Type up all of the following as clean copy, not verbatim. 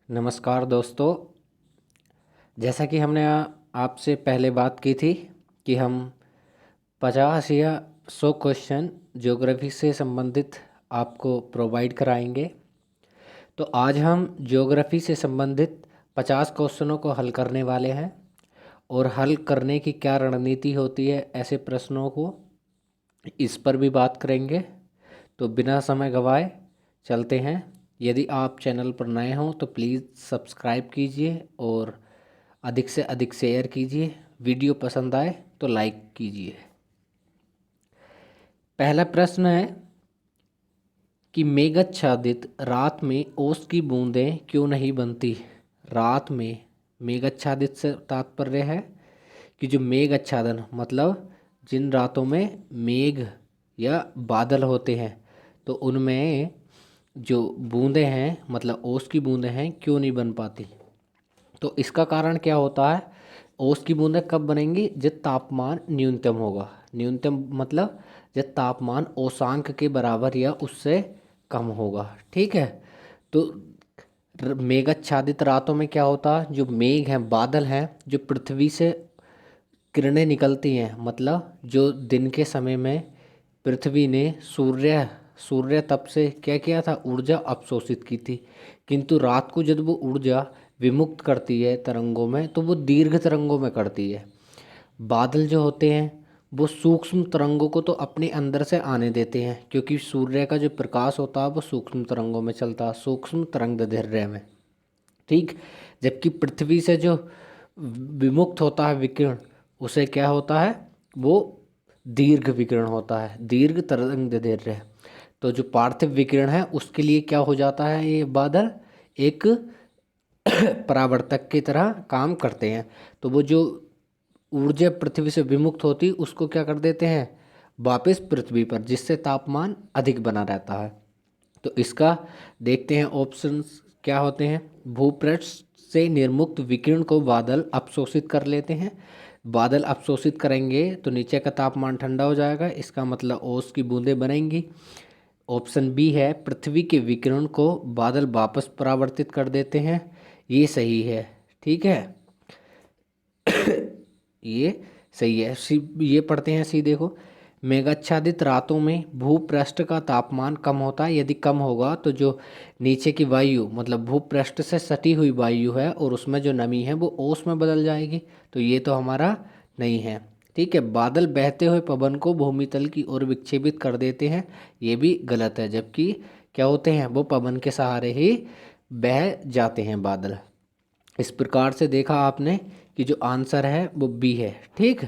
नमस्कार दोस्तों। जैसा कि हमने आपसे पहले बात की थी कि हम 50 या 100 क्वेश्चन ज्योग्राफी से संबंधित आपको प्रोवाइड कराएंगे। तो आज हम ज्योग्राफी से संबंधित 50 क्वेश्चनों को हल करने वाले हैं और हल करने की क्या रणनीति होती है ऐसे प्रश्नों को, इस पर भी बात करेंगे। तो बिना समय गवाए चलते हैं। यदि आप चैनल पर नए हों तो प्लीज़ सब्सक्राइब कीजिए और अधिक से अधिक शेयर कीजिए। वीडियो पसंद आए तो लाइक कीजिए। पहला प्रश्न है कि मेघाच्छादित रात में ओस की बूंदें क्यों नहीं बनती। रात में मेघाच्छादित से तात्पर्य है कि जो मेघ आच्छादन मतलब जिन रातों में मेघ या बादल होते हैं तो उनमें जो बूंदें हैं मतलब ओस की बूंदें हैं क्यों नहीं बन पाती। तो इसका कारण क्या होता है। ओस की बूंदें कब बनेंगी जब तापमान न्यूनतम होगा। न्यूनतम मतलब जब तापमान औसांक के बराबर या उससे कम होगा। ठीक है। तो मेघाच्छादित रातों में क्या होता है, जो मेघ हैं बादल हैं जो पृथ्वी से किरणें निकलती हैं, मतलब जो दिन के समय में पृथ्वी ने सूर्य तप से क्या किया था, ऊर्जा अवशोषित की थी। किंतु रात को जब वो ऊर्जा विमुक्त करती है तरंगों में तो वो दीर्घ तरंगों में करती है। बादल जो होते हैं वो सूक्ष्म तरंगों को तो अपने अंदर से आने देते हैं, क्योंकि सूर्य का जो प्रकाश होता है वो सूक्ष्म तरंगों में चलता है, सूक्ष्म तरंग दैर्ध्य में। ठीक। जबकि पृथ्वी से जो विमुक्त होता है विकिरण, उसे क्या होता है, वो दीर्घ विकिरण होता है, दीर्घ तरंग दैर्ध्य। तो जो पार्थिव विकिरण है उसके लिए क्या हो जाता है, ये बादल एक परावर्तक की तरह काम करते हैं। तो वो जो ऊर्जा पृथ्वी से विमुक्त होती उसको क्या कर देते हैं वापस पृथ्वी पर, जिससे तापमान अधिक बना रहता है। तो इसका देखते हैं ऑप्शंस क्या होते हैं। भूपृष्ठ से निर्मुक्त विकिरण को बादल अवशोषित कर लेते हैं। बादल अवशोषित करेंगे तो नीचे का तापमान ठंडा हो जाएगा, इसका मतलब ओस की बूंदें बनेंगी। ऑप्शन बी है पृथ्वी के विकिरण को बादल वापस परावर्तित कर देते हैं, ये सही है। ठीक है। ये सही है। ये पढ़ते हैं सी, देखो। मेघाच्छादित रातों में भूपृष्ठ का तापमान कम होता है। यदि कम होगा तो जो नीचे की वायु मतलब भूपृष्ठ से सटी हुई वायु है और उसमें जो नमी है वो ओस में बदल जाएगी। तो ये तो हमारा नहीं है। ठीक है। बादल बहते हुए पवन को भूमितल की ओर विक्षेपित कर देते हैं, ये भी गलत है। जबकि क्या होते हैं, वो पवन के सहारे ही बह जाते हैं बादल। इस प्रकार से देखा आपने कि जो आंसर है वो बी है। ठीक।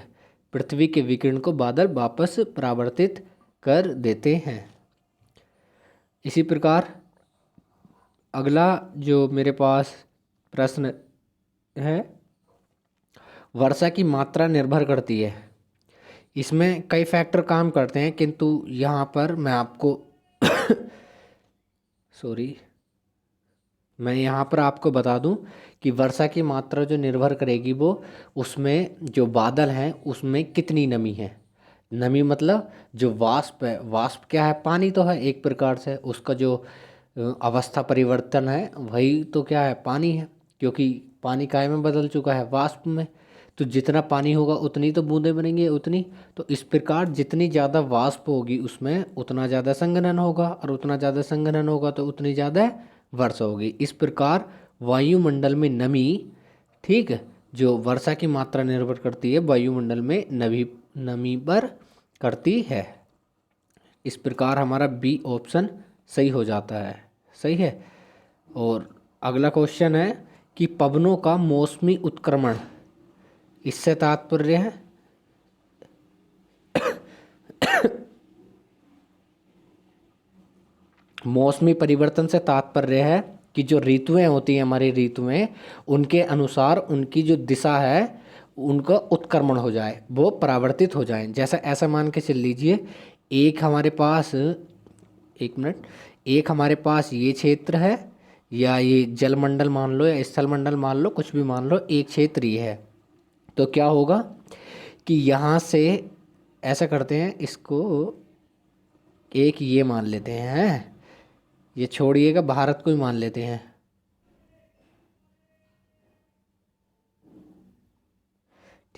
पृथ्वी के विकिरण को बादल वापस परावर्तित कर देते हैं। इसी प्रकार अगला जो मेरे पास प्रश्न है, वर्षा की मात्रा निर्भर करती है। इसमें कई फैक्टर काम करते हैं, किंतु यहाँ पर मैं आपको सॉरी, मैं यहाँ पर आपको बता दूं कि वर्षा की मात्रा जो निर्भर करेगी वो उसमें जो बादल हैं उसमें कितनी नमी है। नमी मतलब जो वाष्प है, वाष्प क्या है, पानी तो है एक प्रकार से। उसका जो अवस्था परिवर्तन है वही तो क्या है, पानी है। क्योंकि पानी काय में बदल चुका है, वाष्प में। तो जितना पानी होगा उतनी तो बूंदें बनेंगी, उतनी। तो इस प्रकार जितनी ज़्यादा वाष्प होगी उसमें उतना ज़्यादा संघनन होगा, और उतना ज़्यादा संघनन होगा तो उतनी ज़्यादा वर्षा होगी। इस प्रकार वायुमंडल में नमी, ठीक है, जो वर्षा की मात्रा निर्भर करती है वायुमंडल में नमी नमी पर करती है। इस प्रकार हमारा बी ऑप्शन सही हो जाता है। सही है। और अगला क्वेश्चन है कि पवनों का मौसमी उत्क्रमण, इससे तात्पर्य है मौसमी परिवर्तन से तात्पर्य है कि जो ऋतुएं होती हैं हमारी ऋतुएं, उनके अनुसार उनकी जो दिशा है उनका उत्क्रमण हो जाए, वो परावर्तित हो जाए। जैसा ऐसा मान के चल लीजिए, एक हमारे पास, एक मिनट, एक हमारे पास ये क्षेत्र है, या ये जलमंडल मान लो या स्थल मंडल मान लो, कुछ भी मान लो, एक क्षेत्र ये है। तो क्या होगा कि यहाँ से ऐसा करते हैं, इसको एक ये मान लेते हैं, ये छोड़िएगा, भारत को ही मान लेते हैं।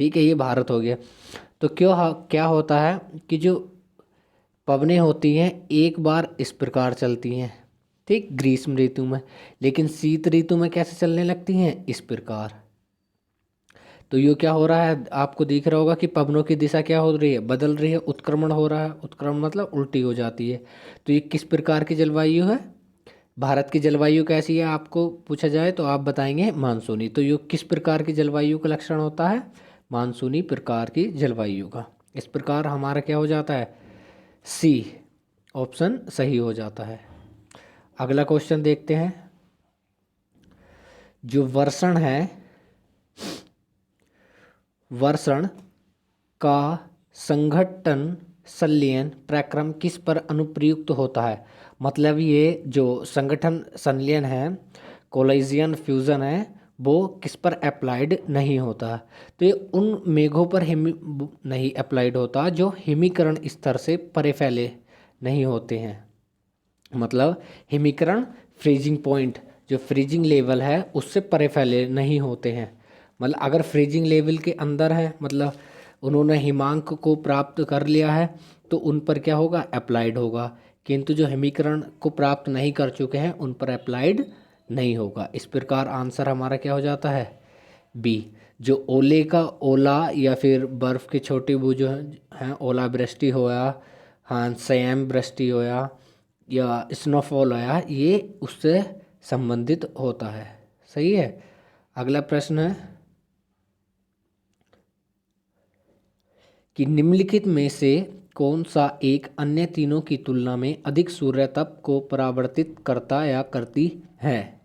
ठीक है, ये भारत हो गया। तो क्या होता है कि जो पवनें होती हैं एक बार इस प्रकार चलती हैं, ठीक, ग्रीष्म ऋतु में, लेकिन शीत ऋतु में कैसे चलने लगती हैं, इस प्रकार। तो ये क्या हो रहा है, आपको दिख रहा होगा कि पवनों की दिशा क्या हो रही है, बदल रही है, उत्क्रमण हो रहा है। उत्क्रमण मतलब उल्टी हो जाती है। तो ये किस प्रकार की जलवायु है, भारत की जलवायु कैसी है आपको पूछा जाए तो आप बताएंगे मानसूनी। तो ये किस प्रकार की जलवायु का लक्षण होता है, मानसूनी प्रकार की जलवायु का। इस प्रकार हमारा क्या हो जाता है, सी ऑप्शन सही हो जाता है। अगला क्वेश्चन देखते हैं। जो वर्षण है, वर्षण का संघटन संलयन प्रक्रम किस पर अनुप्रयुक्त होता है। मतलब ये जो संगठन संलयन है, कोलाइजियन फ्यूजन है, वो किस पर अप्लाइड नहीं होता। तो ये उन मेघों पर नहीं अप्लाइड होता जो हिमीकरण स्तर से परे फैले नहीं होते हैं। मतलब हिमीकरण फ्रीजिंग पॉइंट, जो फ्रीजिंग लेवल है उससे परे फैले नहीं होते हैं। मतलब अगर फ्रीजिंग लेवल के अंदर है, मतलब उन्होंने हिमांक को प्राप्त कर लिया है, तो उन पर क्या होगा, अप्लाइड होगा। किंतु जो हिमीकरण को प्राप्त नहीं कर चुके हैं उन पर अप्लाइड नहीं होगा। इस प्रकार आंसर हमारा क्या हो जाता है, बी। जो ओले का ओला या फिर बर्फ़ के छोटे वो जो हैं ओला वृष्टि होया, हाँ सैम वृष्टि होया या स्नोफॉल होया, ये उससे संबंधित होता है। सही है। अगला प्रश्न है कि निम्नलिखित में से कौन सा एक अन्य तीनों की तुलना में अधिक सूर्य तप को परावर्तित करता या करती है।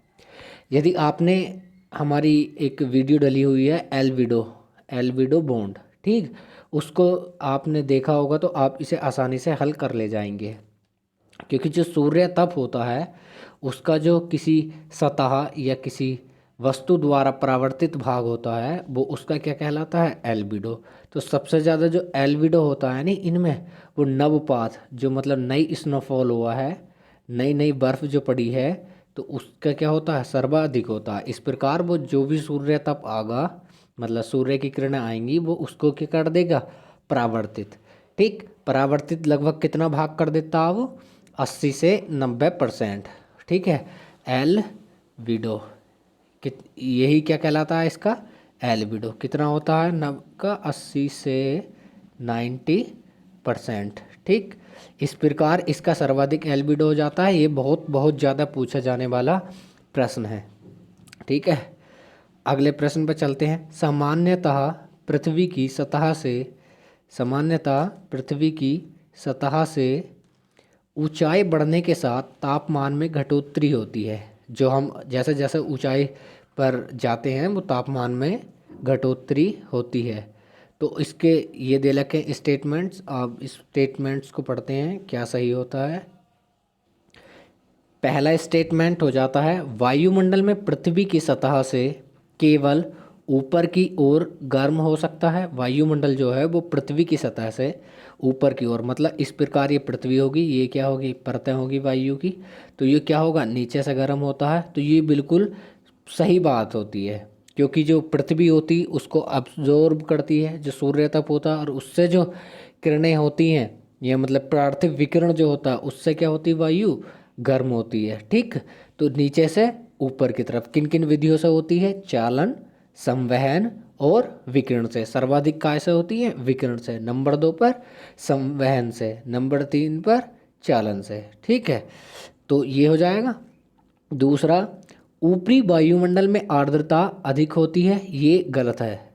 यदि आपने हमारी एक वीडियो डली हुई है एल्विडो बॉन्ड, ठीक, उसको आपने देखा होगा तो आप इसे आसानी से हल कर ले जाएंगे। क्योंकि जो सूर्य तप होता है उसका जो किसी सतह या किसी वस्तु द्वारा परावर्तित भाग होता है वो उसका क्या कहलाता है, एल्बिडो। तो सबसे ज़्यादा जो एल्बिडो होता है नहीं इनमें, वो नवपात, जो मतलब नई स्नोफॉल हुआ है, नई नई बर्फ़ जो पड़ी है, तो उसका क्या होता है, सर्वाधिक होता है। इस प्रकार वो जो भी सूर्य तप आगा, मतलब सूर्य की किरणें आएंगी, वो उसको क्या कर देगा, परावर्तित। ठीक, परावर्तित लगभग कितना भाग कर देता है वो, 80 से 90%। ठीक है, एल विडो यही क्या कहलाता है इसका, एल्बिडो कितना होता है, नव का 80 से 90%। ठीक, इस प्रकार इसका सर्वाधिक एल्बिडो हो जाता है। ये बहुत बहुत ज़्यादा पूछा जाने वाला प्रश्न है। ठीक है, अगले प्रश्न पर चलते हैं। सामान्यतः पृथ्वी की सतह से ऊंचाई बढ़ने के साथ तापमान में घटोतरी होती है। जो हम जैसे जैसे ऊंचाई पर जाते हैं वो तापमान में घटोतरी होती है। तो इसके ये दे रखे स्टेटमेंट्स, आप इस स्टेटमेंट्स को पढ़ते हैं क्या सही होता है। पहला स्टेटमेंट हो जाता है, वायुमंडल में पृथ्वी की सतह से केवल ऊपर की ओर गर्म हो सकता है। वायुमंडल जो है वो पृथ्वी की सतह से ऊपर की ओर, मतलब इस प्रकार ये पृथ्वी होगी, ये क्या होगी, परतें होगी वायु की, तो ये क्या होगा, नीचे से गर्म होता है। तो ये बिल्कुल सही बात होती है, क्योंकि जो पृथ्वी होती उसको अब्जॉर्ब करती है जो सूर्य तप होता है, और उससे जो किरणें होती हैं, ये मतलब पार्थिव विकिरण जो होता है, उससे क्या होती है, वायु गर्म होती है। ठीक, तो नीचे से ऊपर की तरफ किन किन विधियों से होती है, चालन, संवहन और विकिरण से। सर्वाधिक काय से होती है, विकिरण से। नंबर 2 पर संवहन से, नंबर 3 पर चालन से। ठीक है, तो ये हो जाएगा। दूसरा, ऊपरी वायुमंडल में आर्द्रता अधिक होती है, ये गलत है।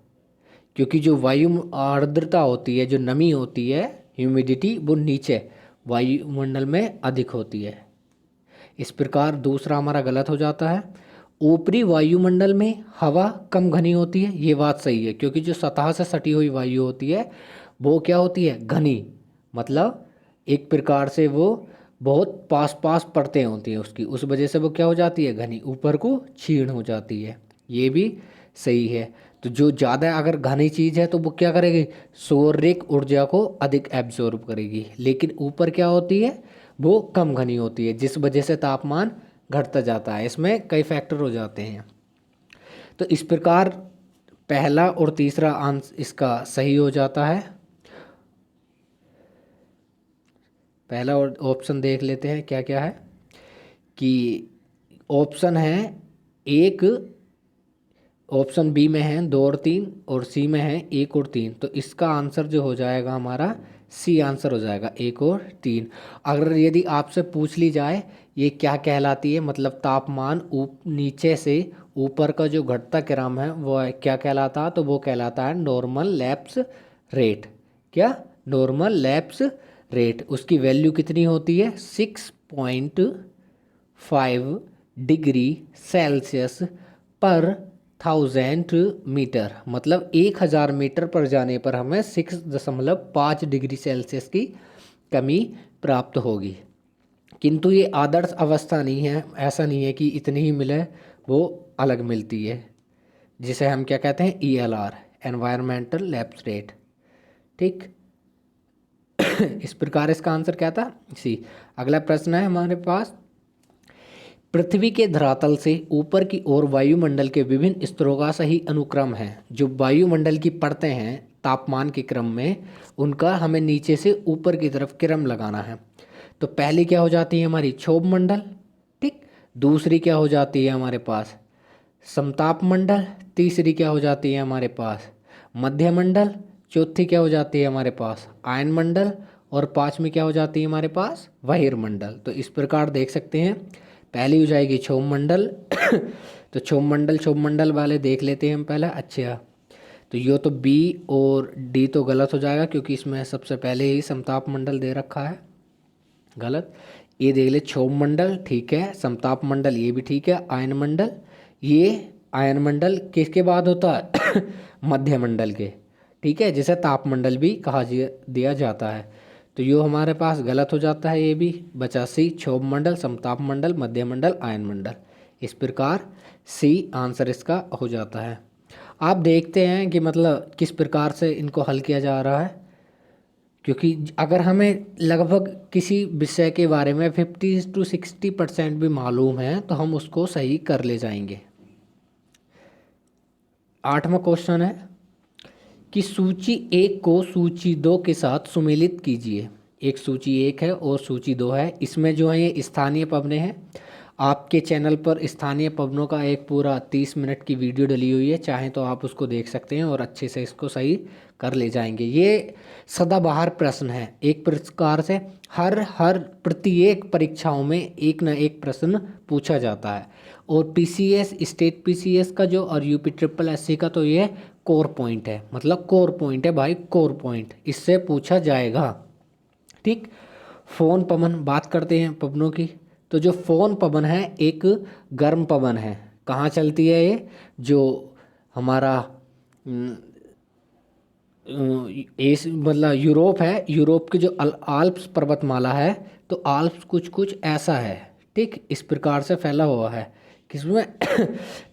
क्योंकि जो वायु आर्द्रता होती है, जो नमी होती है, ह्यूमिडिटी, वो नीचे वायुमंडल में अधिक होती है। इस प्रकार दूसरा हमारा गलत हो जाता है। ऊपरी वायुमंडल में हवा कम घनी होती है, ये बात सही है। क्योंकि जो सतह से सटी हुई वायु होती है वो क्या होती है, घनी, मतलब एक प्रकार से वो बहुत पास पास परतें होती हैं उसकी, उस वजह से वो क्या हो जाती है, घनी, ऊपर को क्षीण हो जाती है। ये भी सही है। तो जो ज़्यादा अगर घनी चीज़ है तो वो क्या करेगी, सौरिक ऊर्जा को अधिक एब्जॉर्ब करेगी। लेकिन ऊपर क्या होती है, वो कम घनी होती है, जिस वजह से तापमान घटता जाता है। इसमें कई फैक्टर हो जाते हैं। तो इस प्रकार पहला और तीसरा आंसर इसका सही हो जाता है। पहला और ऑप्शन देख लेते हैं क्या क्या है कि ऑप्शन है एक, ऑप्शन बी में है 2 और 3 और सी में है 1 और 3। तो इसका आंसर जो हो जाएगा हमारा सी आंसर हो जाएगा 1 और 3। अगर यदि आपसे पूछ ली जाए ये क्या कहलाती है, मतलब तापमान नीचे से ऊपर का जो घटता क्रम है वो क्या कहलाता है, तो वो कहलाता है नॉर्मल लैप्स रेट। क्या? Normal lapse rate. उसकी वैल्यू कितनी होती है? 6.5 डिग्री सेल्सियस पर 1000 मीटर, मतलब 1000 मीटर पर जाने पर हमें 6.5 डिग्री सेल्सियस की कमी प्राप्त होगी। किंतु ये आदर्श अवस्था नहीं है, ऐसा नहीं है कि इतनी ही मिले, वो अलग मिलती है, जिसे हम क्या कहते हैं ELR, एनवायरमेंटल लैप्स रेट। ठीक इस प्रकार इसका आंसर क्या था? सी। अगला प्रश्न है हमारे पास, पृथ्वी के धरातल से ऊपर की ओर वायुमंडल के विभिन्न स्तरों का सही अनुक्रम है। जो वायुमंडल की परतें हैं तापमान के क्रम में, उनका हमें नीचे से ऊपर की तरफ क्रम लगाना है। तो पहली क्या हो जाती है हमारी? क्षोभ मंडल। ठीक। दूसरी क्या हो जाती है हमारे पास? समताप मंडल। तीसरी क्या हो जाती है हमारे पास? मध्य मंडल। चौथी क्या हो जाती है हमारे पास? आयन मंडल। और पांचवी क्या हो जाती है हमारे पास? बहिर्मंडल। तो इस प्रकार देख सकते हैं, पहली हो जाएगी क्षोभ मंडल। तो क्षोभ मंडल वाले देख लेते हैं हम पहले। अच्छा, तो ये तो बी और डी तो गलत हो जाएगा, क्योंकि इसमें सबसे पहले ही समताप मंडल दे रखा है, गलत। ये देख ले क्षोभ मंडल, ठीक है। समताप मंडल ये भी ठीक है। आयन मंडल, ये आयन मंडल किसके बाद होता है? मध्य मंडल के, ठीक है, जिसे तापमंडल भी कहा दिया जाता है। तो ये हमारे पास गलत हो जाता है। ये भी बचा सी, क्षोभ मंडल, समताप मंडल, मध्य मंडल, आयन मंडल। इस प्रकार सी आंसर इसका हो जाता है। आप देखते हैं कि मतलब किस प्रकार से इनको हल किया जा रहा है, क्योंकि अगर हमें लगभग किसी विषय के बारे में 50 to 60% भी मालूम है तो हम उसको सही कर ले जाएंगे। 8वां क्वेश्चन है कि सूची 1 को सूची 2 के साथ सुमेलित कीजिए। एक सूची 1 है और सूची 2 है। इसमें जो है ये स्थानीय पवनें हैं। आपके चैनल पर स्थानीय पवनों का एक पूरा 30 मिनट की वीडियो डली हुई है, चाहें तो आप उसको देख सकते हैं और अच्छे से इसको सही कर ले जाएंगे। ये सदाबहार प्रश्न है, एक प्रकार से हर प्रत्येक परीक्षाओं में एक न एक प्रश्न पूछा जाता है। और PCS, स्टेट PCS का जो और UP SSS का तो ये कोर पॉइंट है, मतलब कोर पॉइंट है भाई, कोर पॉइंट, इससे पूछा जाएगा। ठीक। फोन पवन, बात करते हैं पवनों की। तो जो फोन पवन है एक गर्म पवन है। कहाँ चलती है ये? जो हमारा एस मतलब यूरोप है, यूरोप की जो आल्प्स पर्वतमाला है, तो आल्प्स कुछ कुछ ऐसा है। ठीक, इस प्रकार से फैला हुआ है किसमें?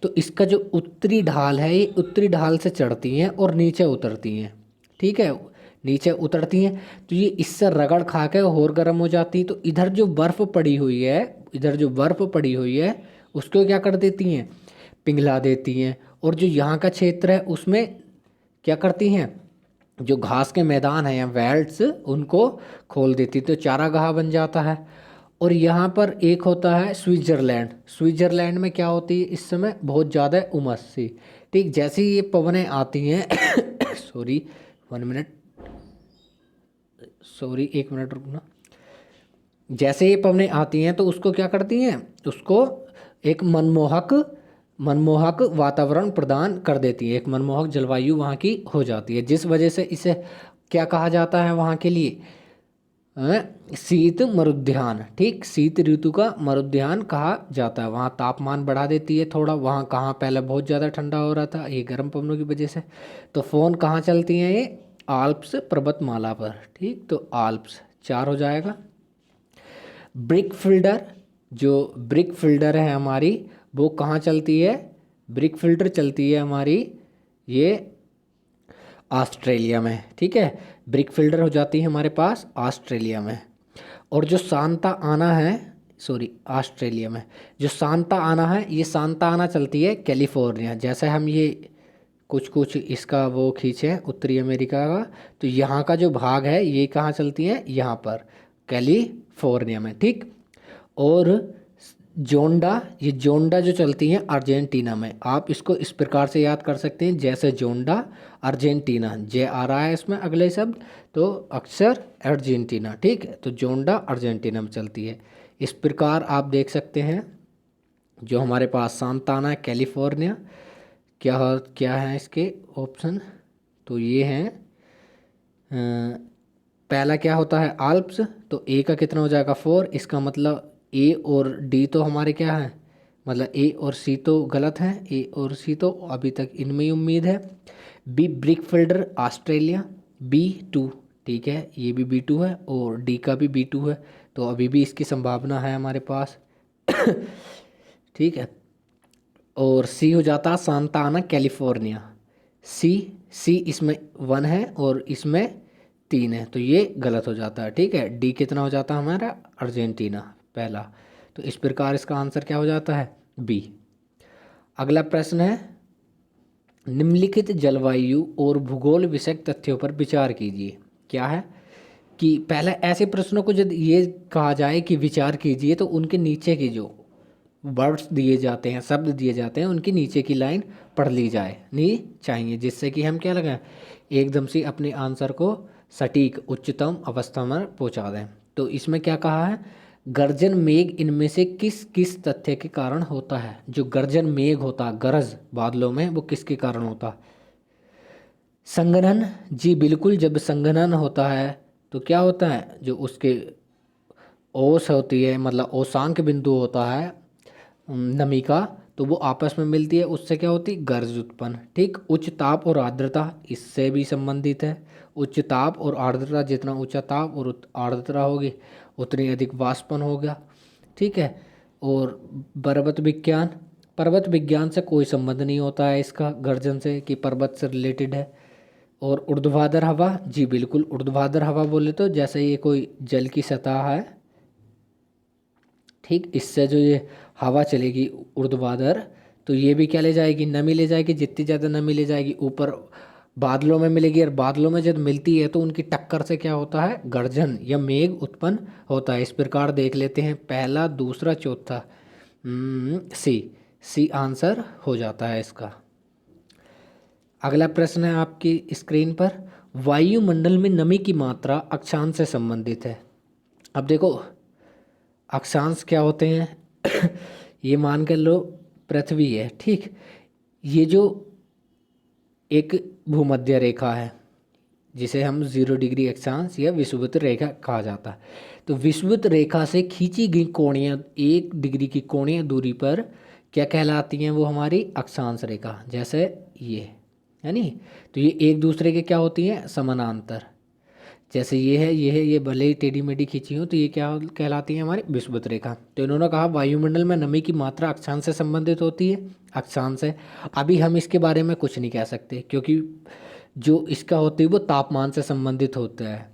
तो इसका जो उत्तरी ढाल है, ये उत्तरी ढाल से चढ़ती हैं और नीचे उतरती हैं। ठीक है, नीचे उतरती हैं तो ये इससे रगड़ खा के और गर्म हो जाती है। तो इधर जो बर्फ़ पड़ी हुई है, इधर जो बर्फ़ पड़ी हुई है उसको क्या कर देती हैं? पिघला देती हैं। और जो यहाँ का क्षेत्र है उसमें क्या करती हैं? जो घास के मैदान हैं या वेल्ट्स, उनको खोल देती, तो चारागाह बन जाता है। और यहाँ पर एक होता है स्विट्ज़रलैंड। स्विट्ज़रलैंड में क्या होती है इस समय? बहुत ज़्यादा उमस सी। ठीक, जैसे ही ये पवनें आती हैं सॉरी 1 मिनट, सॉरी 1 मिनट रुकना। जैसे ये पवनें आती हैं तो उसको क्या करती हैं? उसको एक मनमोहक वातावरण प्रदान कर देती है, एक मनमोहक जलवायु वहाँ की हो जाती है, जिस वजह से इसे क्या कहा जाता है वहाँ के लिए? शीत मरुद्यान। ठीक, शीत ऋतु का मरुद्यान कहा जाता है। वहाँ तापमान बढ़ा देती है थोड़ा। वहाँ कहाँ पहले बहुत ज़्यादा ठंडा हो रहा था ये गर्म पवनों की वजह से। तो फोन कहाँ चलती हैं? ये आल्प्स पर्वतमाला पर। ठीक, तो आल्प्स 4 हो जाएगा। ब्रिक फिल्डर, जो ब्रिक फिल्डर है हमारी, वो कहाँ चलती है? ब्रिक फिल्डर चलती है हमारी ये ऑस्ट्रेलिया में। ठीक है, ब्रिक फिल्डर हो जाती है हमारे पास ऑस्ट्रेलिया में। और जो सांता आना है, सॉरी ऑस्ट्रेलिया में, जो सांता आना है, ये सांता आना चलती है कैलिफोर्निया। जैसे हम ये कुछ कुछ इसका वो खींचे हैं उत्तरी अमेरिका का। तो यहाँ का जो भाग है ये कहाँ चलती है, यहाँ पर कैलिफोर्निया में, ठीक। और जोंडा, ये जोंडा जो चलती हैं अर्जेंटीना में। आप इसको इस प्रकार से याद कर सकते हैं जैसे जोंडा अर्जेंटीना, जे आ रहा है इसमें अगले शब्द, तो अक्सर अर्जेंटीना, ठीक है। तो जोंडा अर्जेंटीना में चलती है। इस प्रकार आप देख सकते हैं जो हमारे पास सांताना है कैलिफोर्निया, क्या क्या है इसके ऑप्शन, तो ये हैं पहला क्या होता है आल्प्स, तो ए का कितना हो जाएगा 4, इसका मतलब ए और डी तो हमारे क्या है, मतलब ए और सी तो गलत है, ए और सी तो अभी तक इनमें ही उम्मीद है। बी ब्रिकफिल्डर ऑस्ट्रेलिया, B2, ठीक है, ये भी B2 है और डी का भी B2 है, तो अभी भी इसकी संभावना है हमारे पास ठीक है। और सी हो जाता है सांता आना कैलिफोर्निया, सी इसमें 1 है और इसमें 3 है, तो ये गलत हो जाता है, ठीक है। डी कितना हो जाता है हमारा अर्जेंटीना पहला, तो इस प्रकार इसका आंसर क्या हो जाता है बी। अगला प्रश्न है निम्नलिखित जलवायु और भूगोल विषयक तथ्यों पर विचार कीजिए। क्या है कि पहले ऐसे प्रश्नों को जब ये कहा जाए कि विचार कीजिए तो उनके नीचे की जो वर्ड्स दिए जाते हैं, शब्द दिए जाते हैं, उनकी नीचे की लाइन पढ़ ली जाए नहीं चाहिए, जिससे कि हम क्या लगाएं एकदम से अपने आंसर को सटीक उच्चतम अवस्था में पहुंचा दें। तो इसमें क्या कहा है, गर्जन मेघ इनमें से किस किस तथ्य के कारण होता है। जो गर्जन मेघ होता, गरज बादलों में, वो किसके कारण होता, संघनन, जी बिल्कुल। जब संघनन होता है तो क्या होता है, जो उसके ओस होती है, मतलब ओसांक बिंदु होता है नमी का, तो वो आपस में मिलती है, उससे क्या होती है गर्ज उत्पन्न, ठीक। उच्च ताप और आर्द्रता इससे भी संबंधित है। उच्च ताप और आर्द्रता, जितना ऊंचा ताप और आर्द्रता होगी उतनी अधिक वाष्पन होगा, ठीक है। और पर्वत विज्ञान, पर्वत विज्ञान से कोई संबंध नहीं होता है इसका गर्जन से कि पर्वत से रिलेटेड है। और ऊर्ध्वाधर हवा, जी बिल्कुल, ऊर्ध्वाधर हवा बोले तो जैसे ये कोई जल की सतह है, ठीक, इससे जो ये हवा चलेगी ऊर्ध्वाधर, तो ये भी क्या ले जाएगी, नमी ले जाएगी। जितनी ज़्यादा नमी ले जाएगी ऊपर बादलों में मिलेगी, और बादलों में जब मिलती है तो उनकी टक्कर से क्या होता है गर्जन या मेघ उत्पन्न होता है। इस प्रकार देख लेते हैं पहला, दूसरा, चौथा, सी आंसर हो जाता है इसका। अगला प्रश्न है आपकी स्क्रीन पर, वायुमंडल में नमी की मात्रा अक्षांश से संबंधित है। अब देखो अक्षांश क्या होते हैं ये मान कर लो पृथ्वी है, ठीक। ये जो एक भूमध्य रेखा है जिसे हम 0 डिग्री अक्षांश या विषुवत रेखा कहा जाता है, तो विषुवत रेखा से खींची गई कोणीय 1 डिग्री की कोणीय दूरी पर क्या कहलाती हैं, वो हमारी अक्षांश रेखा, जैसे ये है नी। तो ये एक दूसरे के क्या होती हैं समानांतर, जैसे ये है ये है, ये भले ही टेढ़ी मेढ़ी खींची हो, तो ये क्या कहलाती है हमारी विषुवत रेखा। तो इन्होंने कहा वायुमंडल में नमी की मात्रा अक्षांश से संबंधित होती है, अक्षांश से। अभी हम इसके बारे में कुछ नहीं कह सकते क्योंकि जो इसका होती है वो तापमान से संबंधित होता है,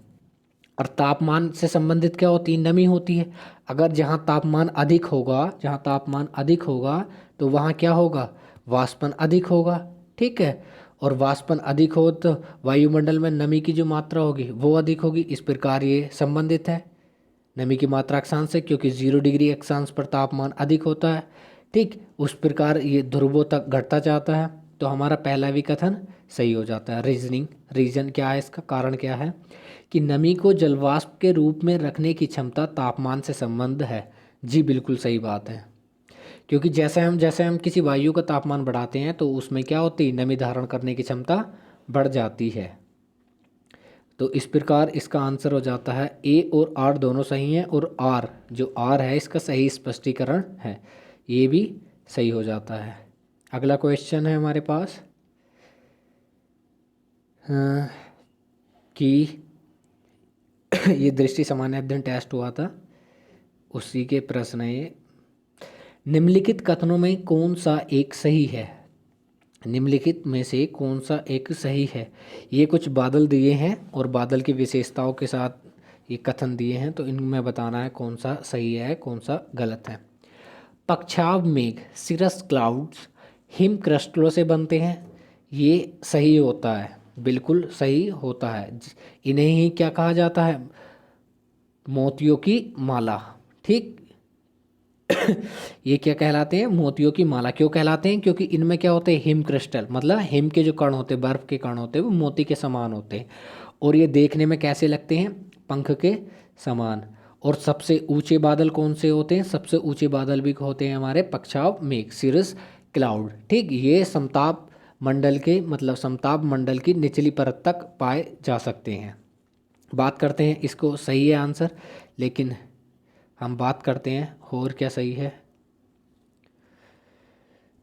और तापमान से संबंधित क्या होती है नमी होती है। अगर जहाँ तापमान अधिक होगा, जहाँ तापमान अधिक होगा तो वहाँ क्या होगा वाष्पन अधिक होगा, ठीक है। और वाष्पन अधिक हो तो वायुमंडल में नमी की जो मात्रा होगी वो अधिक होगी। इस प्रकार ये संबंधित है नमी की मात्रा अक्षांश से, क्योंकि 0 डिग्री अक्षांश पर तापमान अधिक होता है, ठीक। उस प्रकार ये ध्रुवों तक घटता जाता है। तो हमारा पहला भी कथन सही हो जाता है। रीजन क्या है, इसका कारण क्या है कि नमी को जलवाष्प के रूप में रखने की क्षमता तापमान से संबंध है। जी बिल्कुल सही बात है, क्योंकि जैसे हम किसी वायु का तापमान बढ़ाते हैं तो उसमें क्या होती है नमी धारण करने की क्षमता बढ़ जाती है। तो इस प्रकार इसका आंसर हो जाता है ए और आर दोनों सही हैं, और आर जो आर है इसका सही स्पष्टीकरण है, ये भी सही हो जाता है। अगला क्वेश्चन है हमारे पास कि ये दृष्टि सामान्य अध्ययन टेस्ट हुआ था, उसी के प्रश्न है ये। निम्नलिखित कथनों में कौन सा एक सही है, निम्नलिखित में से कौन सा एक सही है। ये कुछ बादल दिए हैं और बादल की विशेषताओं के साथ ये कथन दिए हैं, तो इनमें बताना है कौन सा सही है कौन सा गलत है। पक्षाव मेघ सिरस क्लाउड्स हिम क्रस्टलों से बनते हैं, ये सही होता है, बिल्कुल सही होता है। इन्हें ही क्या कहा जाता है, मोतियों की माला। ठीक। ये क्या कहलाते हैं, मोतियों की माला। क्यों कहलाते हैं, क्योंकि इनमें क्या होते हैं, हिम क्रिस्टल, मतलब हिम के जो कण होते हैं, बर्फ के कण होते हैं, वो मोती के समान होते हैं। और ये देखने में कैसे लगते हैं, पंख के समान। और सबसे ऊंचे बादल कौन से होते हैं, सबसे ऊंचे बादल भी होते हैं हमारे पक्षाव मेघ, सिरस क्लाउड। ठीक। ये समताप मंडल के, मतलब समताप मंडल की निचली परत तक पाए जा सकते हैं। बात करते हैं, इसको सही है आंसर, लेकिन हम बात करते हैं और क्या सही है।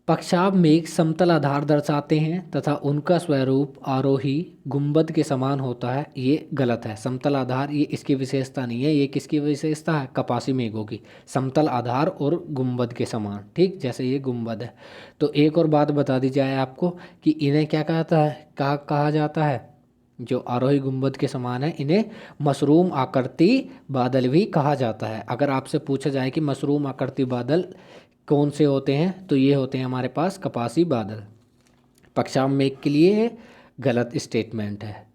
पक्षाभ मेघ समतल आधार दर्शाते हैं तथा उनका स्वरूप आरोही गुंबद के समान होता है। ये गलत है। समतल आधार ये इसकी विशेषता नहीं है। ये किसकी विशेषता है, कपासी मेघों की, समतल आधार और गुंबद के समान। ठीक, जैसे ये गुंबद है। तो एक और बात बता दी जाए आपको कि इन्हें क्या कहता है, कहा जाता है, जो आरोही गुंबद के समान है, इन्हें मशरूम आकृति बादल भी कहा जाता है। अगर आपसे पूछा जाए कि मशरूम आकृति बादल कौन से होते हैं, तो ये होते हैं हमारे पास कपासी बादल। पक्षाम मेघ के लिए गलत स्टेटमेंट है।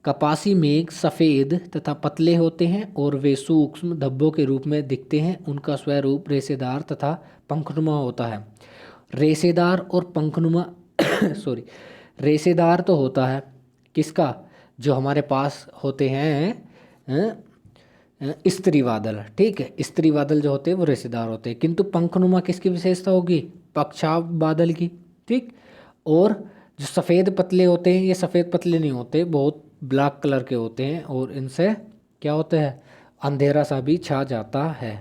कपासी मेघ सफ़ेद तथा पतले होते हैं और वे सूक्ष्म धब्बों के रूप में दिखते हैं। उनका स्वरूप रेशेदार तथा पंखनुमा होता है। रेशेदार और पंखनुमा सॉरी, रेशेदार तो होता है किसका, जो हमारे पास होते हैं स्त्री बादल। ठीक है, स्त्री बादल जो होते हैं वो रेशेदार होते हैं, किंतु पंखनुमा किसकी विशेषता होगी, पक्षाव बादल की। ठीक। और जो सफ़ेद पतले होते हैं, ये सफ़ेद पतले नहीं होते, बहुत ब्लैक कलर के होते हैं, और इनसे क्या होता है, अंधेरा सा भी छा जाता है।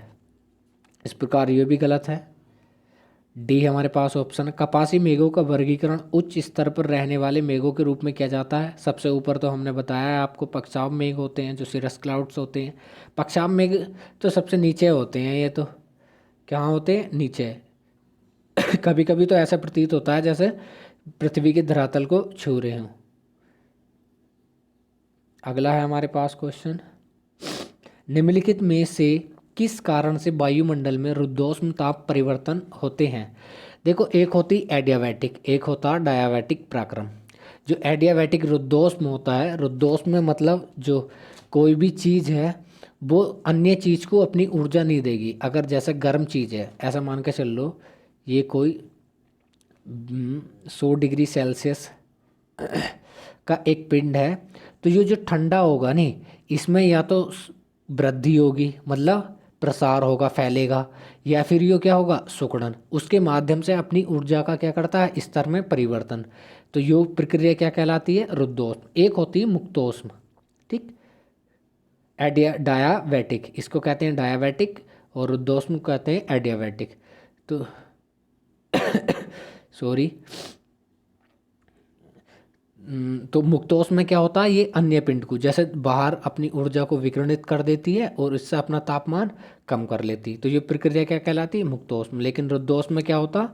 इस प्रकार ये भी गलत है। डी हमारे पास ऑप्शन। कपासी मेघों का वर्गीकरण उच्च स्तर पर रहने वाले मेघों के रूप में किया जाता है। सबसे ऊपर तो हमने बताया है आपको, पक्षाव मेघ होते हैं, जो सिरस क्लाउड्स होते हैं। पक्षाव मेघ तो सबसे नीचे होते हैं, ये तो कहाँ होते हैं, नीचे। कभी कभी तो ऐसा प्रतीत होता है जैसे पृथ्वी के धरातल को छू रहे हों। अगला है हमारे पास क्वेश्चन, निम्नलिखित में से किस कारण से वायुमंडल में रुद्धोष्म ताप परिवर्तन होते हैं। देखो, एक होती एडियाबैटिक, एक होता डायाबैटिक पराक्रम। जो एडियाबैटिक रुद्धोष्म होता है, रुद्धोष्म में मतलब जो कोई भी चीज़ है वो अन्य चीज़ को अपनी ऊर्जा नहीं देगी। अगर जैसे गर्म चीज़ है, ऐसा मान के चल लो, ये कोई 100 डिग्री सेल्सियस का एक पिंड है, तो ये जो ठंडा होगा नहीं, इसमें या तो वृद्धि होगी, मतलब प्रसार होगा, फैलेगा, या फिर ये क्या होगा, सुकड़न, उसके माध्यम से अपनी ऊर्जा का क्या करता है, स्तर में परिवर्तन। तो ये प्रक्रिया क्या कहलाती है, रुद्धोष्म। एक होती है मुक्तोष्म। ठीक। डायाबैटिक, इसको कहते हैं डायाबैटिक, और रुद्धोष्म कहते हैं एडियाबैटिक। तो सॉरी, तो मुक्तोष्म में क्या होता है, ये अन्य पिंड को जैसे बाहर अपनी ऊर्जा को विकिरणित कर देती है और इससे अपना तापमान कम कर लेती है। तो ये प्रक्रिया क्या कहलाती है, मुक्तोष्म। लेकिन रुद्धोष्म में क्या होता,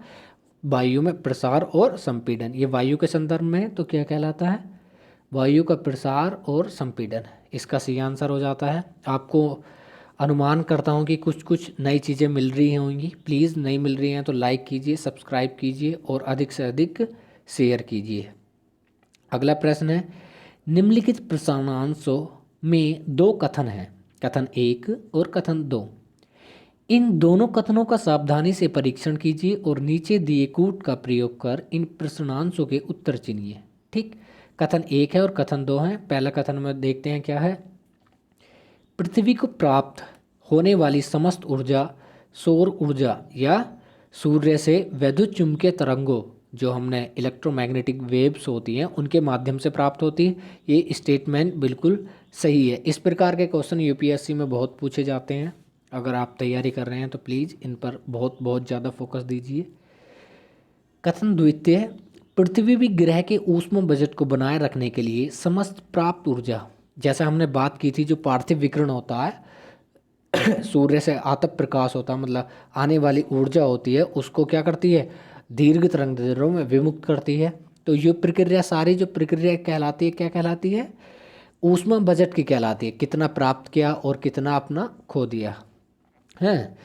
वायु में प्रसार और संपीड़न। ये वायु के संदर्भ में तो क्या कहलाता है, वायु का प्रसार और संपीड़न। इसका सही आंसर हो जाता है। आपको अनुमान करता हूँ कि कुछ कुछ नई चीज़ें मिल रही होंगी। प्लीज़, नहीं मिल रही हैं तो लाइक कीजिए, सब्सक्राइब कीजिए और अधिक से अधिक शेयर कीजिए। अगला प्रश्न है, निम्नलिखित प्रश्नांशों में दो कथन हैं, कथन 1 और कथन 2। इन दोनों कथनों का सावधानी से परीक्षण कीजिए और नीचे दिए कूट का प्रयोग कर इन प्रश्नांशों के उत्तर चुनिए। ठीक। कथन 1 है और कथन 2 है। पहला कथन में देखते हैं क्या है, पृथ्वी को प्राप्त होने वाली समस्त ऊर्जा सौर ऊर्जा या सूर्य से वैद्युत चुंबकीय तरंगों, जो हमने इलेक्ट्रोमैग्नेटिक वेव्स होती हैं, उनके माध्यम से प्राप्त होती है। ये स्टेटमेंट बिल्कुल सही है। इस प्रकार के क्वेश्चन यूपीएससी में बहुत पूछे जाते हैं। अगर आप तैयारी कर रहे हैं तो प्लीज़ इन पर बहुत बहुत ज़्यादा फोकस दीजिए। कथन द्वितीय, पृथ्वी भी ग्रह के ऊष्म बजट को बनाए रखने के लिए समस्त प्राप्त ऊर्जा, जैसा हमने बात की थी, जो पार्थिव विकिरण होता है सूर्य से आतप प्रकाश होता है, मतलब आने वाली ऊर्जा होती है, उसको क्या करती है, दीर्घ तरंगदैर्घ्यों में विमुक्त करती है। तो ये प्रक्रिया, सारी जो प्रक्रिया कहलाती है, क्या कहलाती है, ऊष्मा बजट की कहलाती है। कितना प्राप्त किया और कितना अपना खो दिया है।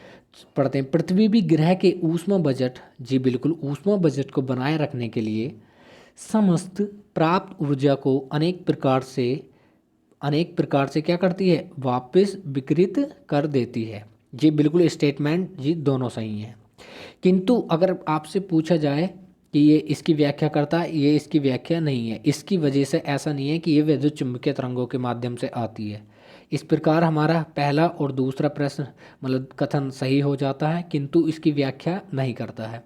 पढ़ते हैं, पृथ्वी भी ग्रह के ऊष्मा बजट, जी बिल्कुल, ऊष्मा बजट को बनाए रखने के लिए समस्त प्राप्त ऊर्जा को अनेक प्रकार से क्या करती है, वापस विकृत कर देती है। ये बिल्कुल स्टेटमेंट जी दोनों सही हैं। किंतु अगर आपसे पूछा जाए कि ये इसकी व्याख्या करता है, ये इसकी व्याख्या नहीं है। इसकी वजह से ऐसा नहीं है कि ये विद्युत चुम्बकीय तरंगों के माध्यम से आती है। इस प्रकार हमारा पहला और दूसरा प्रश्न मतलब कथन सही हो जाता है, किंतु इसकी व्याख्या नहीं करता है।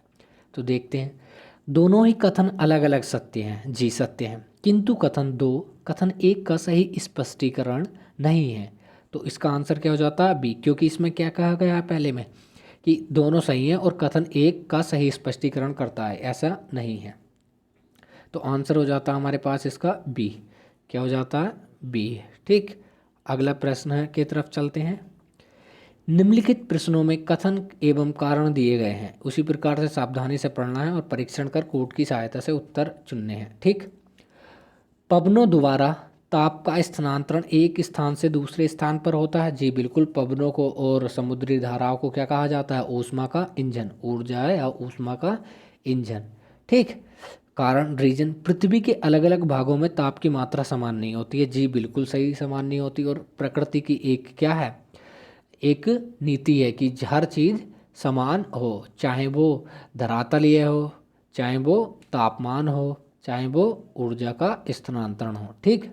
तो देखते हैं, दोनों ही कथन अलग अलग सत्य हैं, जी सत्य हैं, किंतु कथन एक का सही स्पष्टीकरण नहीं है। तो इसका आंसर क्या हो जाता है, बी, क्योंकि इसमें क्या कहा गया है पहले में कि दोनों सही हैं और कथन एक का सही स्पष्टीकरण करता है, ऐसा नहीं है। तो आंसर हो जाता है हमारे पास इसका बी। क्या हो जाता है, बी। ठीक, अगला प्रश्न है की तरफ चलते हैं। निम्नलिखित प्रश्नों में कथन एवं कारण दिए गए हैं, उसी प्रकार से सावधानी से पढ़ना है और परीक्षण कर कोड की सहायता से उत्तर चुनने हैं। ठीक, पवनों द्वारा ताप का स्थानांतरण एक स्थान से दूसरे स्थान पर होता है। जी बिल्कुल, पवनों को और समुद्री धाराओं को क्या कहा जाता है, ऊष्मा का इंजन, ऊर्जा है या ऊष्मा का इंजन। ठीक, कारण रीजन, पृथ्वी के अलग अलग भागों में ताप की मात्रा समान नहीं होती है। जी बिल्कुल सही, समान नहीं होती। और प्रकृति की एक क्या है, एक नीति है कि हर चीज़ समान हो, चाहे वो धरातलीय हो, चाहे वो तापमान हो, चाहे वो ऊर्जा का स्थानांतरण हो। ठीक,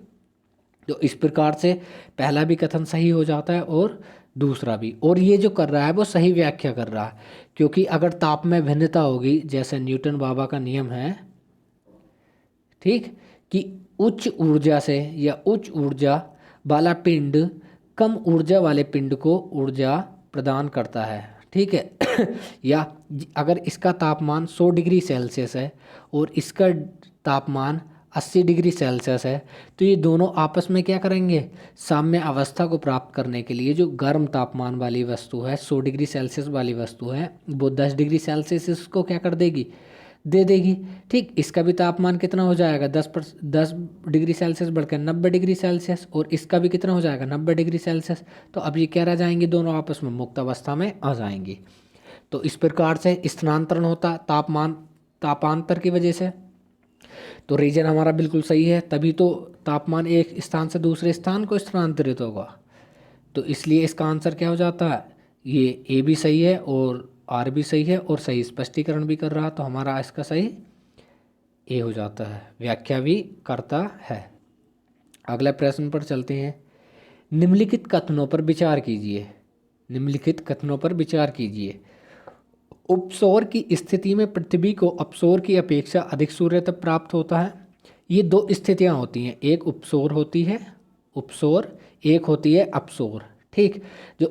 तो इस प्रकार से पहला भी कथन सही हो जाता है और दूसरा भी। और ये जो कर रहा है वो सही व्याख्या कर रहा है, क्योंकि अगर ताप में भिन्नता होगी, जैसे न्यूटन बाबा का नियम है, ठीक, कि उच्च ऊर्जा से या उच्च ऊर्जा वाला पिंड कम ऊर्जा वाले पिंड को ऊर्जा प्रदान करता है। ठीक है या अगर इसका तापमान 100 डिग्री सेल्सियस है और इसका तापमान 80 डिग्री सेल्सियस है, तो ये दोनों आपस में क्या करेंगे, साम्य अवस्था को प्राप्त करने के लिए जो गर्म तापमान वाली वस्तु है, 100 डिग्री सेल्सियस वाली वस्तु है, वो 10 डिग्री सेल्सियस इसको क्या कर देगी, दे देगी। ठीक, इसका भी तापमान कितना हो जाएगा, 10 डिग्री सेल्सियस बढ़कर 90 डिग्री सेल्सियस, और इसका भी कितना हो जाएगा, 90 डिग्री सेल्सियस। तो अब ये क्या रह जाएंगे, दोनों आपस में मुक्त अवस्था में आ जाएंगी। तो इस प्रकार से स्थानांतरण होता तापांतर की वजह से। तो रीजन हमारा बिल्कुल सही है, तभी तो तापमान एक स्थान से दूसरे स्थान को स्थानांतरित होगा। तो इसलिए इसका आंसर क्या हो जाता है, ये ए भी सही है और आर भी सही है और सही स्पष्टीकरण भी कर रहा, तो हमारा इसका सही ए हो जाता है, व्याख्या भी करता है। अगले प्रश्न पर चलते हैं। निम्नलिखित कथनों पर विचार कीजिए। निम्नलिखित कथनों पर विचार कीजिए। उपसौर की स्थिति में पृथ्वी को अपसौर की अपेक्षा अधिक सूर्य तप प्राप्त होता है। ये दो स्थितियां होती हैं, एक उपसौर होती है, उपसौर, एक होती है अपसौर। ठीक, जो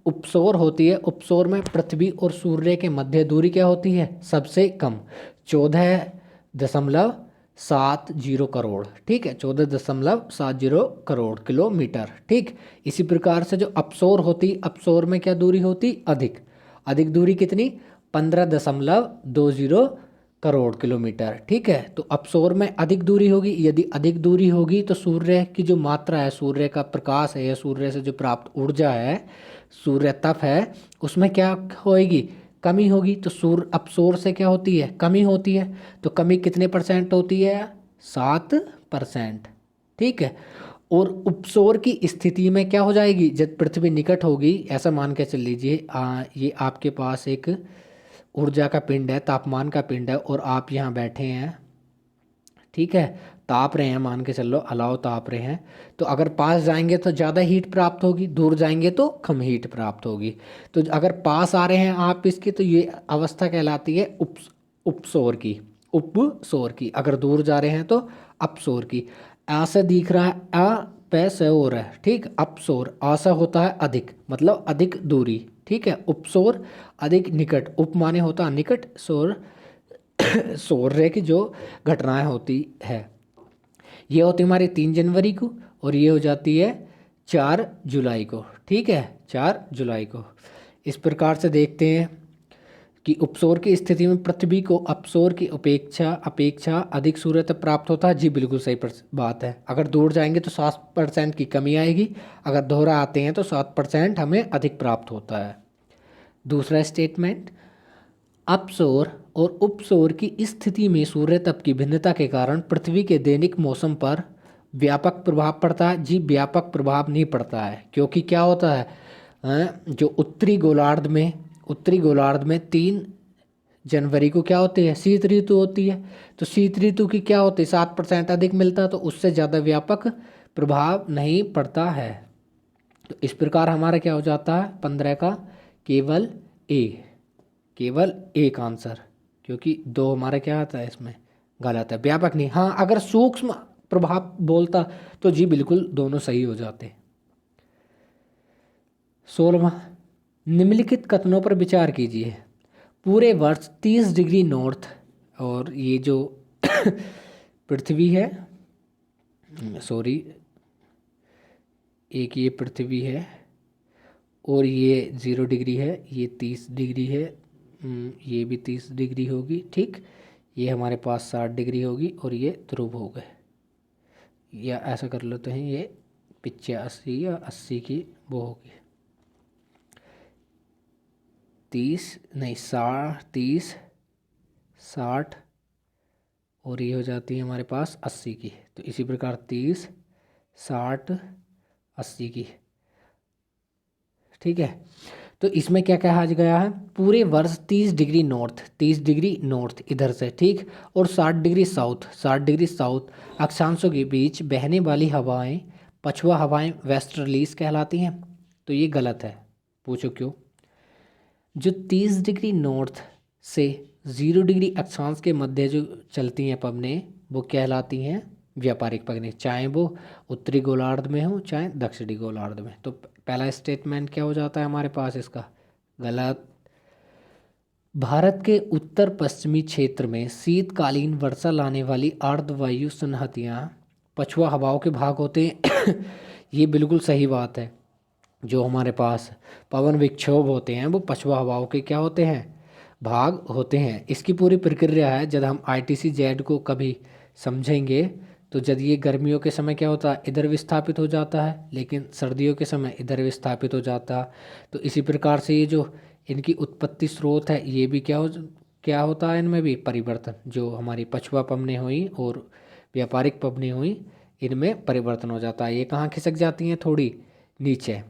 उपसौर होती है, उपसौर में पृथ्वी और सूर्य के मध्य दूरी क्या होती है, सबसे कम, 14.70 करोड़। ठीक है, 14.70 करोड़ किलोमीटर। ठीक, इसी प्रकार से जो अपसौर होती, अपसौर में क्या दूरी होती, अधिक, अधिक दूरी कितनी, 15.20 करोड़ किलोमीटर। ठीक है, तो अपसौर में अधिक दूरी होगी, यदि अधिक दूरी होगी तो सूर्य की जो मात्रा है, सूर्य का प्रकाश है या सूर्य से जो प्राप्त ऊर्जा है, सूर्य तप है, उसमें क्या होएगी, कमी होगी। तो सूर्य अपसौर से क्या होती है, कमी होती है। तो कमी कितने परसेंट होती है, 7%। ठीक है, और उपसौर की स्थिति में क्या हो जाएगी, जब पृथ्वी निकट होगी, ऐसा मान के चल लीजिए ये आपके पास एक ऊर्जा का पिंड है, तापमान का पिंड है, और आप यहाँ बैठे हैं। ठीक है, ताप रहे हैं, मान के चल लो अलाव ताप रहे हैं। तो अगर पास जाएंगे तो ज़्यादा हीट प्राप्त होगी, दूर जाएंगे तो कम हीट प्राप्त होगी। तो अगर पास आ रहे हैं आप इसके, तो ये अवस्था कहलाती है उपसौर की, उपसौर की। अगर दूर जा रहे हैं तो अपसौर की। ऐसे दिख रहा है अपसौर है। ठीक, अपसौर, आशा होता है अधिक, मतलब अधिक दूरी। ठीक है, उपसौर अधिक निकट, उप माने होता है निकट, सौर सूर्य की जो घटनाएं होती है, ये होती हमारी 3 जनवरी को, और ये हो जाती है 4 जुलाई को। ठीक है, 4 जुलाई को। इस प्रकार से देखते हैं कि उपसौर की स्थिति में पृथ्वी को अपसौर की अपेक्षा अधिक सूर्य तप प्राप्त होता है। जी बिल्कुल सही बात है। अगर दूर जाएंगे तो 7% की कमी आएगी, अगर दोहरा आते हैं तो 7% हमें अधिक प्राप्त होता है। दूसरा स्टेटमेंट, अपसौर और उपसौर की स्थिति में सूर्य तप की भिन्नता के कारण पृथ्वी के दैनिक मौसम पर व्यापक प्रभाव पड़ता है। जी व्यापक प्रभाव नहीं पड़ता है, क्योंकि क्या होता है, जो उत्तरी गोलार्ध में 3 जनवरी को क्या होती है, शीत ऋतु होती है। तो शीत ऋतु की क्या होती है, 7% अधिक मिलता है, तो उससे ज़्यादा व्यापक प्रभाव नहीं पड़ता है। तो इस प्रकार हमारा क्या हो जाता है, 15 का केवल एक आंसर, क्योंकि 2 हमारा क्या आता है इसमें गलत है, व्यापक नहीं। हाँ अगर सूक्ष्म प्रभाव बोलता तो जी बिल्कुल दोनों सही हो जाते। 16वां, निम्नलिखित कथनों पर विचार कीजिए। पूरे वर्ष 30 डिग्री नॉर्थ, और ये जो पृथ्वी है, सॉरी, एक ये पृथ्वी है और ये 0 डिग्री है, ये 30 डिग्री है, ये भी 30 डिग्री होगी, ठीक। ये हमारे पास 60 डिग्री होगी और ये ध्रुव हो गए, या ऐसा कर लेते हैं, ये 85 या 80 की वो होगी, 30 नहीं 30 60 और ये हो जाती है हमारे पास 80 की। तो इसी प्रकार 30 60 80 की, ठीक है। तो इसमें क्या कहा गया है, पूरे वर्ष 30 डिग्री नॉर्थ इधर से, ठीक, और 60 डिग्री साउथ अक्षांशों के बीच बहने वाली हवाएं पछुआ हवाएं वेस्टर्लीज कहलाती हैं। तो ये गलत है, पूछो क्यों। जो 30 डिग्री नॉर्थ से 0 डिग्री अक्षांश के मध्य जो चलती हैं पवनें, वो कहलाती हैं व्यापारिक पवनें, चाहे वो उत्तरी गोलार्ध में हो चाहे दक्षिणी गोलार्ध में। तो पहला स्टेटमेंट क्या हो जाता है हमारे पास इसका, गलत। भारत के उत्तर पश्चिमी क्षेत्र में शीतकालीन वर्षा लाने वाली अर्धवायु संहतियाँ पछुआ हवाओं के भाग होते हैं। ये बिल्कुल सही बात है। जो हमारे पास पवन विक्षोभ होते हैं वो पछुआ हवाओं के क्या होते हैं, भाग होते हैं। इसकी पूरी प्रक्रिया है, जब हम ITC-Z को कभी समझेंगे तो जब ये गर्मियों के समय क्या होता है, इधर विस्थापित हो जाता है, लेकिन सर्दियों के समय इधर विस्थापित हो जाता है। तो इसी प्रकार से ये जो इनकी उत्पत्ति स्रोत है, ये भी क्या होता है, इनमें भी परिवर्तन, जो हमारी पछुआ पवनें हुई और व्यापारिक पवनें हुई, इनमें परिवर्तन हो जाता है। ये कहाँ खिसक जाती हैं, थोड़ी नीचे,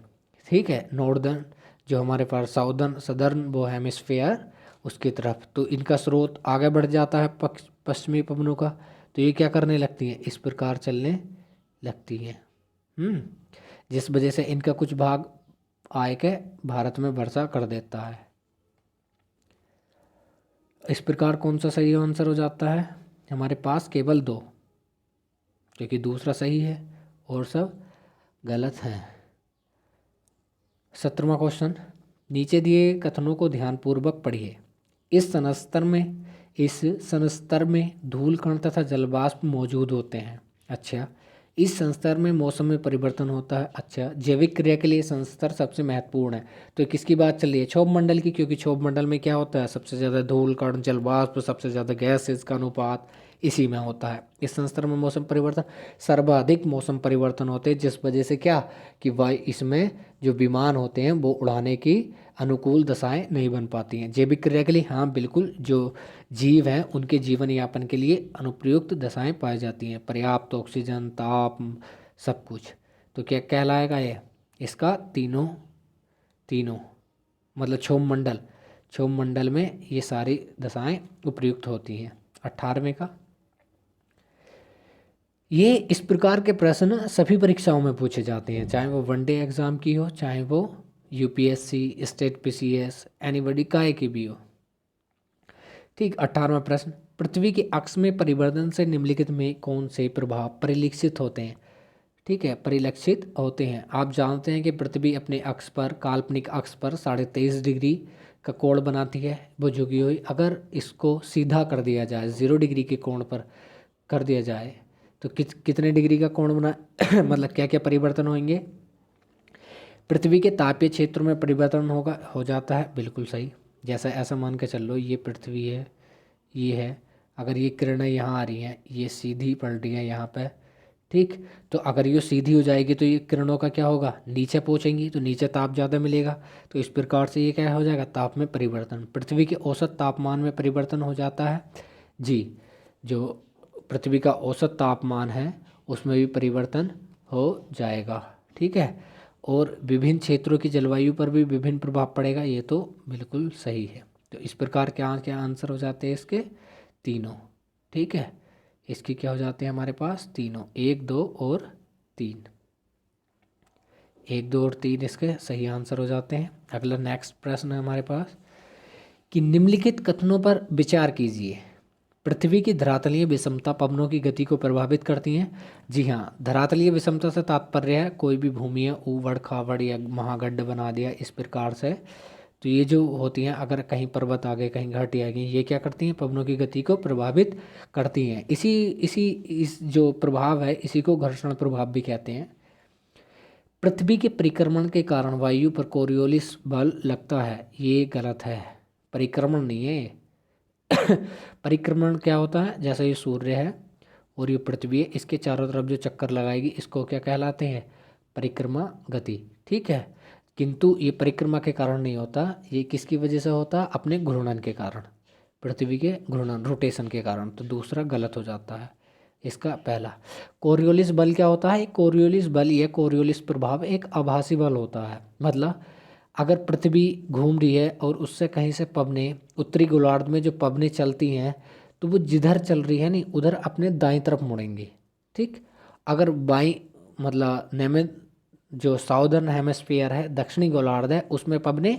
ठीक है, नॉर्दर्न जो हमारे पास सदर्न वो हेमिस्फेयर उसकी तरफ। तो इनका स्रोत आगे बढ़ जाता है पश्चिमी पवनों का, तो ये क्या करने लगती हैं, इस प्रकार चलने लगती हैं, जिस वजह से इनका कुछ भाग आए के भारत में वर्षा कर देता है। इस प्रकार कौन सा सही आंसर हो जाता है हमारे पास, केवल 2, क्योंकि दूसरा सही है और सब गलत हैं। 17वां क्वेश्चन, नीचे दिए कथनों को ध्यानपूर्वक पढ़िए। इस संस्तर में धूल कण तथा जलवाष्प मौजूद होते हैं। अच्छा, इस संस्तर में मौसम में परिवर्तन होता है। अच्छा, जैविक क्रिया के लिए संस्तर सबसे महत्वपूर्ण है। तो किसकी बात चल रही है, क्षोभ मंडल की, क्योंकि क्षोभ मंडल में क्या होता है, सबसे ज़्यादा धूल कण जलवाष्प, सबसे ज़्यादा गैसेस का अनुपात इसी में होता है। इस संस्तर में मौसम परिवर्तन, सर्वाधिक मौसम परिवर्तन होते हैं, जिस वजह से क्या कि इसमें जो विमान होते हैं वो उड़ाने की अनुकूल दशाएं नहीं बन पाती हैं। जैविक क्रिया के लिए हाँ बिल्कुल, जो जीव हैं उनके जीवन यापन के लिए अनुप्रयुक्त दशाएं पाई जाती हैं, पर्याप्त ऑक्सीजन, ताप, सब कुछ। तो क्या कहलाएगा ये इसका, तीनों मतलब क्षोभ मंडल में ये सारी दशाएं उपयुक्त होती हैं। 18वें का, ये इस प्रकार के प्रश्न सभी परीक्षाओं में पूछे जाते हैं, चाहे वो वनडे एग्ज़ाम की हो, चाहे वो UPSC, स्टेट PCS, एनीबडी काहे की भी हो, ठीक। 18वां प्रश्न, पृथ्वी के अक्ष में परिवर्तन से निम्नलिखित में कौन से प्रभाव परिलक्षित होते हैं, ठीक है, परिलक्षित होते हैं। आप जानते हैं कि पृथ्वी अपने अक्ष पर, काल्पनिक अक्ष पर 23.5 डिग्री का कोण बनाती है, वो झुकी हुई। अगर इसको सीधा कर दिया जाए, 0 डिग्री के कोण पर कर दिया जाए, तो कितने डिग्री का कोण बना मतलब क्या क्या परिवर्तन होंगे, पृथ्वी के तापीय क्षेत्रों में परिवर्तन हो जाता है, बिल्कुल सही। जैसा ऐसा मान के चल लो, ये पृथ्वी है, ये है, अगर ये किरणें यहाँ आ रही हैं, ये सीधी पड़ रही हैं यहाँ पे, ठीक। तो अगर ये सीधी हो जाएगी तो ये किरणों का क्या होगा, नीचे पहुंचेंगी तो नीचे ताप ज़्यादा मिलेगा। तो इस प्रकार से ये क्या हो जाएगा, ताप में परिवर्तन। पृथ्वी के औसत तापमान में परिवर्तन हो जाता है जी। जो पृथ्वी का औसत तापमान है उसमें भी परिवर्तन हो जाएगा। ठीक है। और विभिन्न क्षेत्रों की जलवायु पर भी विभिन्न प्रभाव पड़ेगा, ये तो बिल्कुल सही है। तो इस प्रकार क्या क्या आंसर हो जाते हैं इसके, तीनों। ठीक है। इसकी क्या हो जाते हैं हमारे पास, तीनों, 1, 2 और 3। 1, 2 और 3 इसके सही आंसर हो जाते हैं। अगला नेक्स्ट प्रश्न है हमारे पास कि निम्नलिखित कथनों पर विचार कीजिए। पृथ्वी की धरातलीय विषमता पवनों की गति को प्रभावित करती हैं। जी हाँ, धरातलीय विषमता से तात्पर्य है कोई भी भूमि है, ऊबड़ खाबड़ या महागड्ढ बना दिया इस प्रकार से। तो ये जो होती हैं, अगर कहीं पर्वत आ गए, कहीं घाटी आ गई, ये क्या करती हैं, पवनों की गति को प्रभावित करती हैं। इस जो प्रभाव है इसी को घर्षण प्रभाव भी कहते हैं। पृथ्वी के परिक्रमण के कारण वायु पर कोरियोलिस बल लगता है, ये गलत है। परिक्रमण नहीं है ये। परिक्रमण क्या होता है, जैसे ये सूर्य है और ये पृथ्वी है, इसके चारों तरफ जो चक्कर लगाएगी इसको क्या कहलाते हैं, परिक्रमा गति। ठीक है। किंतु ये परिक्रमा के कारण नहीं होता, ये किसकी वजह से होता, अपने घूर्णन के कारण, पृथ्वी के घूर्णन, रोटेशन के कारण। तो दूसरा गलत हो जाता है इसका पहला। कोरियोलिस बल क्या होता है, कोरियोलिस बल या कोरियोलिस प्रभाव एक आभासी बल होता है। मतलब अगर पृथ्वी घूम रही है और उससे कहीं से पवनें, उत्तरी गोलार्ध में जो पवनें चलती हैं तो वो जिधर चल रही है नहीं उधर अपने दाईं तरफ मुड़ेंगी। ठीक। अगर बाईं मतलब नेमे जो साउदर्न हेमिस्फीयर है, दक्षिणी गोलार्ध है, उसमें पवनें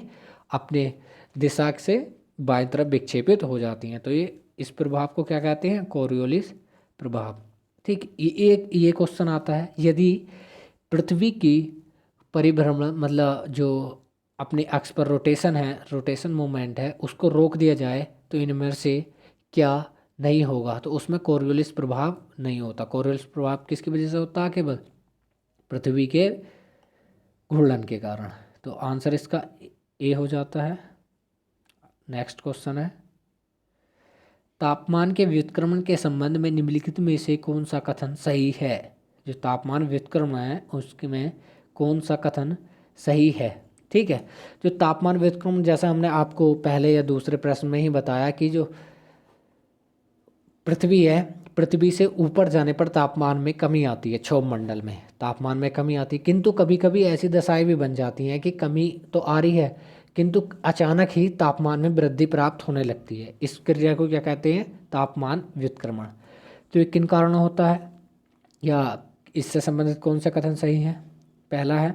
अपने दिशा से बाईं तरफ विक्षेपित हो जाती हैं। तो ये इस प्रभाव को क्या कहते हैं, कोरियोलिस प्रभाव। ठीक। ये क्वेश्चन आता है, यदि पृथ्वी की परिभ्रमण मतलब जो अपने अक्ष पर रोटेशन है, रोटेशन मूवमेंट है, उसको रोक दिया जाए तो इनमें से क्या नहीं होगा, तो उसमें कोरियोलिस प्रभाव नहीं होता। कोरियोलिस प्रभाव किसकी वजह से होता है, केवल पृथ्वी के घूर्णन के कारण। तो आंसर इसका ए हो जाता है। नेक्स्ट क्वेश्चन है, तापमान के व्युत्क्रमण के संबंध में निम्नलिखित में से कौन सा कथन सही है। जो तापमान व्युत्क्रमण है उसके में कौन सा कथन सही है। ठीक है। जो तापमान व्युत्क्रमण, जैसा हमने आपको पहले या दूसरे प्रश्न में ही बताया कि जो पृथ्वी है, पृथ्वी से ऊपर जाने पर तापमान में कमी आती है, क्षोभ मंडल में तापमान में कमी आती है। किंतु कभी कभी ऐसी दशाएं भी बन जाती हैं कि कमी तो आ रही है किंतु अचानक ही तापमान में वृद्धि प्राप्त होने लगती है। इस क्रिया को क्या कहते हैं, तापमान व्युत्क्रमण। तो ये किन कारणों होता है या इससे संबंधित कौन सा कथन सही है। पहला है,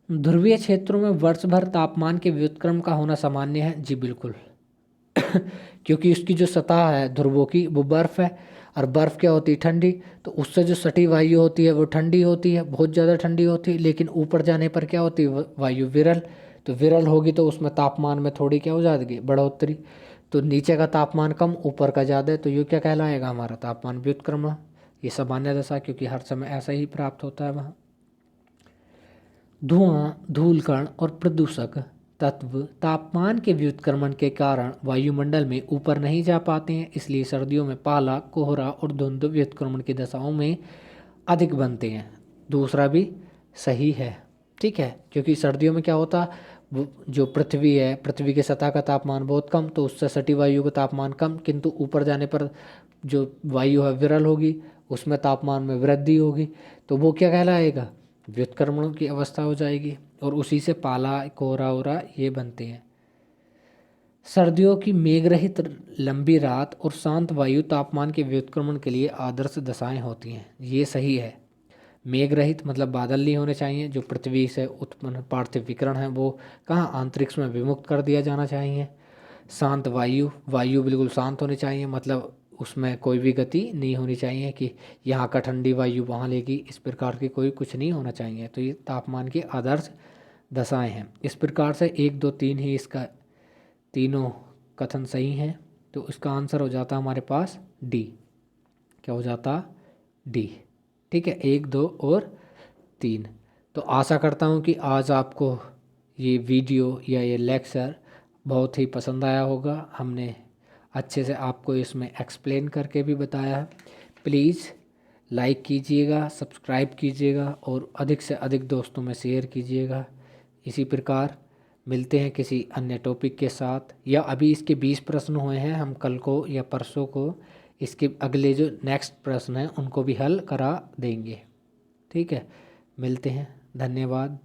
ध्रुवीय क्षेत्रों में वर्ष भर तापमान के व्युत्क्रमण का होना सामान्य है। जी बिल्कुल। क्योंकि उसकी जो सतह है ध्रुवों की वो बर्फ़ है, और बर्फ़ क्या होती है, ठंडी। तो उससे जो सटी वायु होती है वो ठंडी होती है, बहुत ज़्यादा ठंडी होती है। लेकिन ऊपर जाने पर क्या होती है, वायु विरल। तो विरल होगी तो उसमें तापमान में थोड़ी क्या हो जाएगी, बढ़ोतरी। तो नीचे का तापमान कम, ऊपर का ज़्यादा है, तो ये क्या कहलाएगा, हमारा तापमान व्युत्क्रमण। ये सामान्य दशा, क्योंकि हर समय ऐसा ही प्राप्त होता है वहाँ। धुआं, धूलकण और प्रदूषक तत्व तापमान के व्युत्क्रमण के कारण वायुमंडल में ऊपर नहीं जा पाते हैं, इसलिए सर्दियों में पाला, कोहरा और धुंध व्युत्क्रमण की दशाओं में अधिक बनते हैं। दूसरा भी सही है। ठीक है। क्योंकि सर्दियों में क्या होता, जो पृथ्वी है, पृथ्वी के सतह का तापमान बहुत कम, तो उससे सटी वायु का तापमान कम, किंतु ऊपर जाने पर जो वायु है विरल होगी, उसमें तापमान में वृद्धि होगी, तो वो क्या कहलाएगा, व्युत्क्रमण की अवस्था हो जाएगी। और उसी से पाला, कोहरा ओरा ये बनते हैं। सर्दियों की मेघरहित लंबी रात और शांत वायु तापमान के व्युत्क्रमण के लिए आदर्श दशाएं होती हैं। ये सही है। मेघ रहित मतलब बादल नहीं होने चाहिए, जो पृथ्वी से उत्पन्न पार्थिव विकिरण है वो कहाँ, अंतरिक्ष में विमुक्त कर दिया जाना चाहिए। शांत वायु, वायु बिल्कुल शांत होनी चाहिए, मतलब उसमें कोई भी गति नहीं होनी चाहिए कि यहाँ का ठंडी वायु वहाँ लेगी, इस प्रकार की कोई कुछ नहीं होना चाहिए। तो ये तापमान की आदर्श दशाएं हैं। इस प्रकार से 1, 2, 3 ही इसका तीनों कथन सही हैं। तो इसका आंसर हो जाता हमारे पास डी। क्या हो जाता, डी। ठीक है। 1, 2 और 3। तो आशा करता हूँ कि आज आपको ये वीडियो या ये लेक्चर बहुत ही पसंद आया होगा। हमने अच्छे से आपको इसमें एक्सप्लेन करके भी बताया है। प्लीज़ लाइक कीजिएगा, सब्सक्राइब कीजिएगा और अधिक से अधिक दोस्तों में शेयर कीजिएगा। इसी प्रकार मिलते हैं किसी अन्य टॉपिक के साथ, या अभी इसके 20 प्रश्न हुए हैं, हम कल को या परसों को इसके अगले जो नेक्स्ट प्रश्न हैं उनको भी हल करा देंगे। ठीक है, मिलते हैं, धन्यवाद।